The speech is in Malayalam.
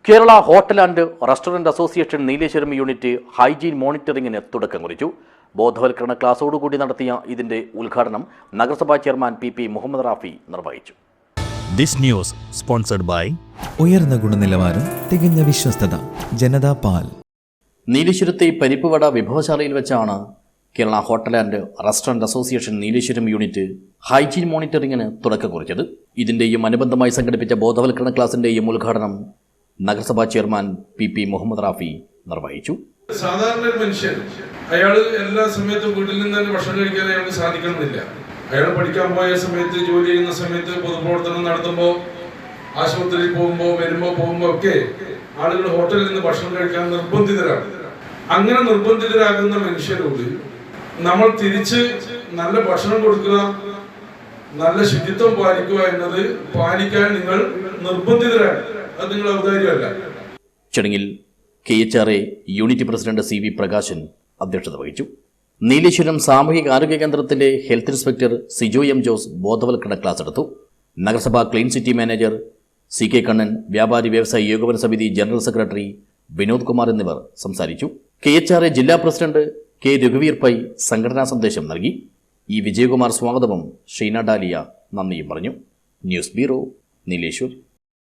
Kerala hotel and restaurant association Nileshwaram unit hygiene മോണിറ്ററിംഗിന് തുടക്കം കുറിച്ചു. ബോധവൽക്കരണ ക്ലാസോടുകൂടി നടത്തിയ ഇതിന്റെ ഉദ്ഘാടനം നഗരസഭാ ചെയർമാൻ പി മുഹമ്മദ് റാഫി നിർവഹിച്ചു. ദിസ് ന്യൂസ് സ്പോൺസർഡ് ബൈ ഉയർന്ന ഗുണനിലവാരം, തികഞ്ഞ വിശ്വസ്തത, ജനതാ പാൽ. നീലേശ്വരത്തെ പരിപ്പുവട വിഭവശാലയിൽ വെച്ചാണ് Kerala hotel and restaurant association Nileshwaram unit hygiene മോണിറ്ററിംഗിന് തുടക്കം കുറിച്ചത്. ഇതിന്റെയും അനുബന്ധമായി സംഘടിപ്പിച്ച ബോധവൽക്കരണ ക്ലാസിന്റെയും ഉദ്ഘാടനം നഗരസഭാ ചെയർമാൻ പി മുഹമ്മദ് റാഫി നിർവഹിച്ചു. സാധാരണ ഒരു മനുഷ്യൻ അയാൾ എല്ലാ സമയത്തും വീട്ടിൽ നിന്ന് തന്നെ ഭക്ഷണം കഴിക്കാൻ അയാൾക്ക് സാധിക്കണമെന്നില്ല. അയാൾ പഠിക്കാൻ പോയ സമയത്ത്, ജോലി ചെയ്യുന്ന സമയത്ത്, പൊതുപ്രവർത്തനം നടത്തുമ്പോൾ, ആശുപത്രിയിൽ പോകുമ്പോൾ ഒക്കെ ആളുകൾ ഹോട്ടലിൽ നിന്ന് ഭക്ഷണം കഴിക്കാൻ നിർബന്ധിതരാണ്. അങ്ങനെ നിർബന്ധിതരാകുന്ന മനുഷ്യരോട് നമ്മൾ തിരിച്ച് നല്ല ഭക്ഷണം കൊടുക്കുക, നല്ല ശുചിത്വം പാലിക്കുക എന്നത് പാലിക്കാൻ നിങ്ങൾ നിർബന്ധിതരാണ്. അത് നിങ്ങൾ ഔദാര്യമല്ല. ചടങ്ങിൽ KHRA unit president CV Prakashan അധ്യക്ഷത വഹിച്ചു. നീലേശ്വരം സാമൂഹിക ആരോഗ്യ കേന്ദ്രത്തിന്റെ health inspector Sijo M Jose ബോധവൽക്കരണ ക്ലാസ് എടുത്തു. നഗരസഭാ clean city manager CK Kannan, വ്യാപാരി വ്യവസായി ഏകോപന സമിതി ജനറൽ സെക്രട്ടറി വിനോദ് കുമാർ എന്നിവർ സംസാരിച്ചു. KHRA ജില്ലാ പ്രസിഡന്റ് K രഘുവീർ പൈ സംഘടനാ സന്ദേശം നൽകി. E വിജയകുമാർ സ്വാഗതവും ഷീന ഡാലിയ നന്ദിയും പറഞ്ഞു. News bureau, Nileshwar.